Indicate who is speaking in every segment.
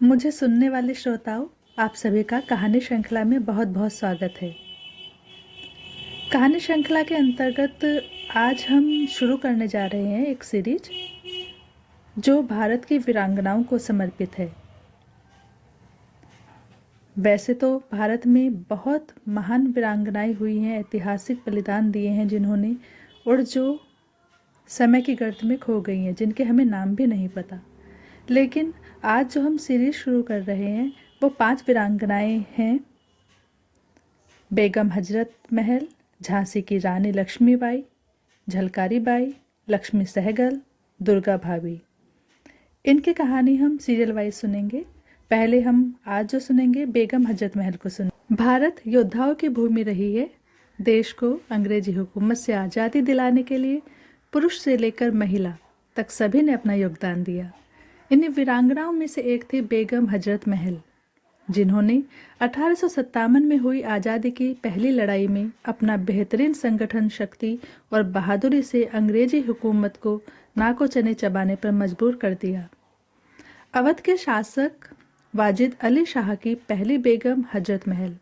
Speaker 1: मुझे सुनने वाले श्रोताओं, आप सभी का कहानी श्रृंखला में बहुत बहुत स्वागत है। कहानी श्रृंखला के अंतर्गत आज हम शुरू करने जा रहे हैं एक सीरीज जो भारत की वीरांगनाओं को समर्पित है। वैसे तो भारत में बहुत महान वीरांगनाएं हुई हैं, ऐतिहासिक बलिदान दिए हैं जिन्होंने, और जो समय की गर्त में खो गई हैं, जिनके हमें नाम भी नहीं पता। लेकिन आज जो हम सीरीज शुरू कर रहे हैं वो 5 वीरांगनाएं हैं। बेगम हजरत महल, झांसी की रानी लक्ष्मीबाई, झलकारी बाई, लक्ष्मी सहगल, दुर्गा भाभी। इनकी कहानी हम सीरियल वाइज सुनेंगे। पहले हम आज जो सुनेंगे बेगम हजरत महल को सुनेंगे। भारत योद्धाओं की भूमि रही है। देश को अंग्रेजी हुकूमत से आज़ादी दिलाने के लिए पुरुष से लेकर महिला तक सभी ने अपना योगदान दिया। इन्हीं वीरांगनाओं में से एक थी बेगम हजरत महल, जिन्होंने 1857 में हुई आज़ादी की पहली लड़ाई में अपना बेहतरीन संगठन शक्ति और बहादुरी से अंग्रेजी हुकूमत को नाको चने चबाने पर मजबूर कर दिया। अवध के शासक वाजिद अली शाह की पहली बेगम हजरत महल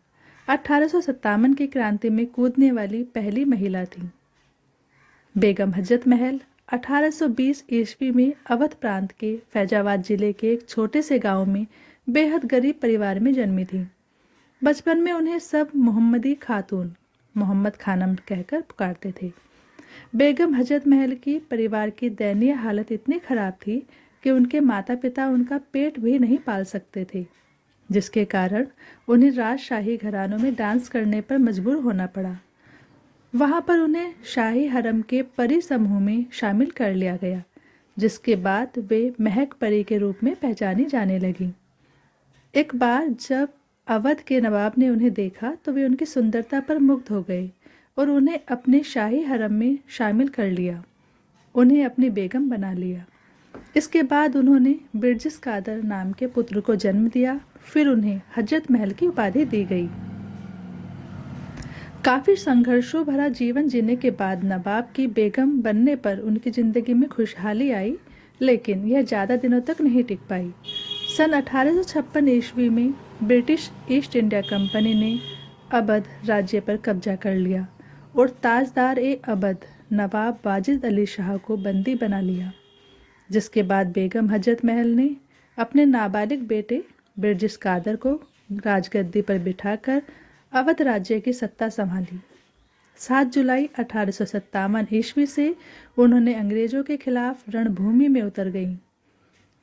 Speaker 1: 1857 की क्रांति में कूदने वाली पहली महिला थी। बेगम हजरत महल 1820 ईस्वी में अवध प्रांत के फैजाबाद जिले के एक छोटे से गांव में बेहद गरीब परिवार में जन्मी थी। बचपन में उन्हें सब मोहम्मदी खातून, मोहम्मद खानम कहकर पुकारते थे। बेगम हजरत महल की परिवार की दयनीय हालत इतनी खराब थी कि उनके माता पिता उनका पेट भी नहीं पाल सकते थे, जिसके कारण उन्हें राजशाही घरानों में डांस करने पर मजबूर होना पड़ा। वहाँ पर उन्हें शाही हरम के परी समूह में शामिल कर लिया गया, जिसके बाद वे महक परी के रूप में पहचानी जाने लगी। एक बार जब अवध के नवाब ने उन्हें देखा तो वे उनकी सुंदरता पर मुग्ध हो गए और उन्हें अपने शाही हरम में शामिल कर लिया, उन्हें अपनी बेगम बना लिया। इसके बाद उन्होंने बिरजिस कादर नाम के पुत्र को जन्म दिया। फिर उन्हें हजरत महल की उपाधि दी गई। काफ़ी संघर्षों भरा जीवन जीने के बाद नवाब की बेगम बनने पर उनकी ज़िंदगी में खुशहाली आई, लेकिन यह ज़्यादा दिनों तक नहीं टिक पाई। सन 1856 ईस्वी में ब्रिटिश ईस्ट इंडिया कंपनी ने अवध राज्य पर कब्जा कर लिया और ताजदार ए अवध नवाब वाजिद अली शाह को बंदी बना लिया, जिसके बाद बेगम हजरत महल ने अपने नाबालिग बेटे बिरजिस कादर को राजगद्दी पर बिठाकर अवध राज्य की सत्ता संभाली। 7 जुलाई 1857 ईस्वी से उन्होंने अंग्रेजों के खिलाफ रणभूमि में उतर गईं।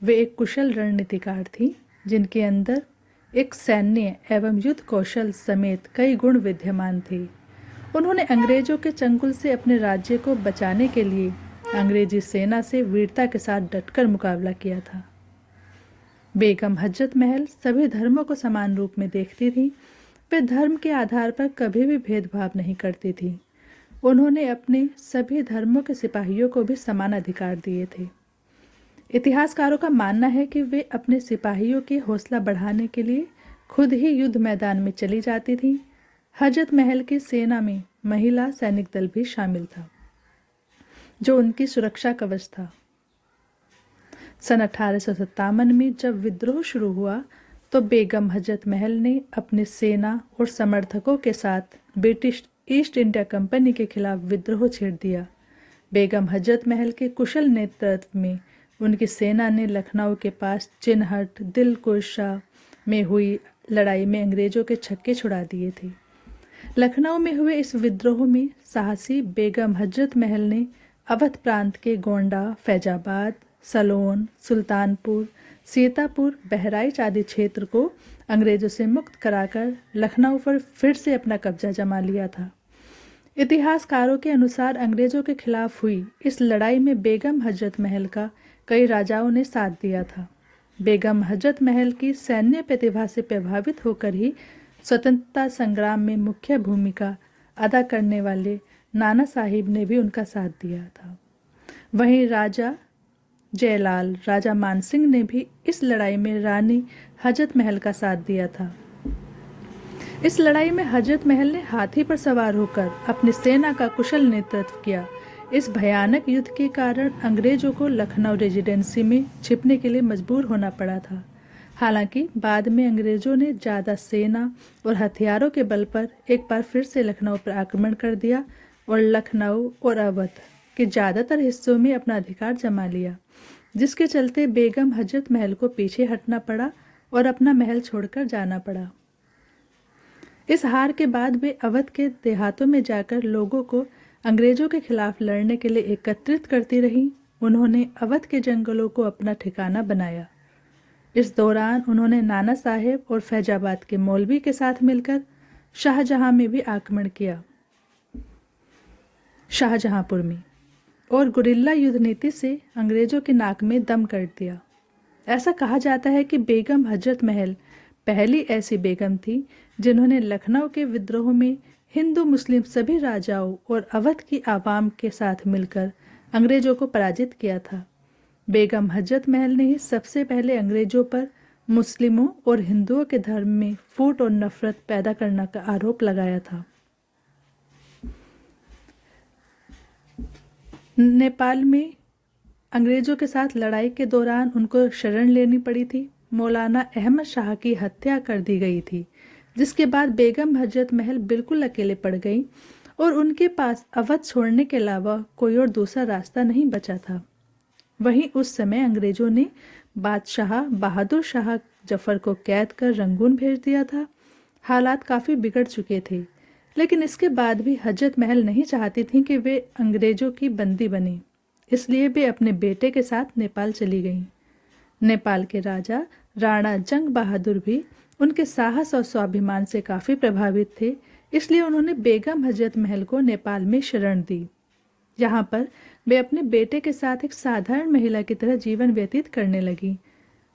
Speaker 1: वे एक कुशल रणनीतिकार थी, जिनके अंदर एक सैन्य एवं युद्ध कौशल समेत कई गुण विद्यमान थे। उन्होंने अंग्रेजों के चंगुल से अपने राज्य को बचाने के लिए अंग्रेजी सेना से वीरता के साथ डटकर मुकाबला किया था। बेगम हजरत महल सभी धर्मों को समान रूप में देखती थी। वे धर्म के आधार पर कभी भी भेदभाव नहीं करती थी। उन्होंने अपने सभी धर्मों के सिपाहियों को भी समान अधिकार दिए थे। इतिहासकारों का मानना है कि वे अपने सिपाहियों की हौसला बढ़ाने के लिए खुद ही युद्ध मैदान में चली जाती थीं। हजरत महल की सेना में महिला सैनिक दल भी शामिल था, जो उनकी सुरक्षा कवच था। सन 1857 में जब विद्रोह शुरू हुआ तो बेगम हजरत महल ने अपनी सेना और समर्थकों के साथ ब्रिटिश ईस्ट इंडिया कंपनी के खिलाफ विद्रोह छेड़ दिया। बेगम हजरत महल के कुशल नेतृत्व में उनकी सेना ने लखनऊ के पास चिन्हट दिलकुशा में हुई लड़ाई में अंग्रेजों के छक्के छुड़ा दिए थे। लखनऊ में हुए इस विद्रोह में साहसी बेगम हजरत महल ने अवध प्रांत के गोंडा, फैजाबाद, सलोन, सुल्तानपुर, सीतापुर, बहराइच आदि क्षेत्र को अंग्रेजों से मुक्त कराकर लखनऊ पर फिर से अपना कब्जा जमा लिया था। इतिहासकारों के अनुसार अंग्रेजों के खिलाफ हुई इस लड़ाई में बेगम हजरत महल का कई राजाओं ने साथ दिया था। बेगम हजरत महल की सैन्य प्रतिभा से प्रभावित होकर ही स्वतंत्रता संग्राम में मुख्य भूमिका अदा करने वाले नाना साहिब ने भी उनका साथ दिया था। वहीं राजा जयलाल, राजा मानसिंह ने भी इस लड़ाई में रानी हजरत महल का साथ दिया था। इस लड़ाई में हजरत महल ने हाथी पर सवार होकर अपनी सेना का कुशल नेतृत्व किया। इस भयानक युद्ध के कारण अंग्रेजों को लखनऊ रेजिडेंसी में छिपने के लिए मजबूर होना पड़ा था। हालांकि बाद में अंग्रेज़ों ने ज़्यादा सेना और हथियारों के बल पर एक बार फिर से लखनऊ पर आक्रमण कर दिया और लखनऊ और अवध के ज़्यादातर हिस्सों में अपना अधिकार जमा लिया, जिसके चलते बेगम हजरत महल को पीछे हटना पड़ा और अपना महल छोड़कर जाना पड़ा। इस हार के बाद वे अवध के देहातों में जाकर लोगों को अंग्रेज़ों के खिलाफ लड़ने के लिए एकत्रित करती रहीं। उन्होंने अवध के जंगलों को अपना ठिकाना बनाया। इस दौरान उन्होंने नाना साहेब और फैजाबाद के मौलवी के साथ मिलकर शाहजहां में भी आक्रमण किया, शाहजहांपुर में, और गुरिल्ला युद्ध नीति से अंग्रेज़ों के नाक में दम कर दिया। ऐसा कहा जाता है कि बेगम हजरत महल पहली ऐसी बेगम थी जिन्होंने लखनऊ के विद्रोह में हिंदू मुस्लिम सभी राजाओं और अवध की आवाम के साथ मिलकर अंग्रेज़ों को पराजित किया था। बेगम हजरत महल ने ही सबसे पहले अंग्रेज़ों पर मुस्लिमों और हिंदुओं के धर्म में फूट और नफरत पैदा करने का आरोप लगाया था। नेपाल में अंग्रेज़ों के साथ लड़ाई के दौरान उनको शरण लेनी पड़ी थी। मौलाना अहमद शाह की हत्या कर दी गई थी, जिसके बाद बेगम हजरत महल बिल्कुल अकेले पड़ गई और उनके पास अवध छोड़ने के अलावा कोई और दूसरा रास्ता नहीं बचा था। वहीं उस समय अंग्रेज़ों ने बादशाह बहादुर शाह जफ़र को कैद कर रंगून भेज दिया था। हालात काफ़ी बिगड़ चुके थे, लेकिन इसके बाद भी हजरत महल नहीं चाहती थीं कि वे अंग्रेज़ों की बंदी बनी, इसलिए वे अपने बेटे के साथ नेपाल चली गईं। नेपाल के राजा राणा जंग बहादुर भी उनके साहस और स्वाभिमान से काफ़ी प्रभावित थे, इसलिए उन्होंने बेगम हजरत महल को नेपाल में शरण दी। यहाँ पर वे अपने बेटे के साथ एक साधारण महिला की तरह जीवन व्यतीत करने लगी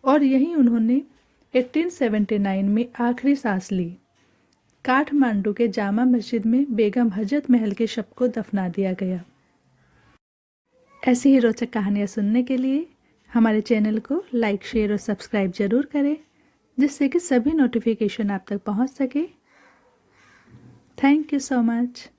Speaker 1: और यहीं उन्होंने 1879 में आखिरी सांस ली। काठमांडू के जामा मस्जिद में बेगम हजरत महल के शव को दफना दिया गया। ऐसी ही रोचक कहानियाँ सुनने के लिए हमारे चैनल को लाइक, शेयर और सब्सक्राइब जरूर करें, जिससे कि सभी नोटिफिकेशन आप तक पहुंच सके। Thank you so much.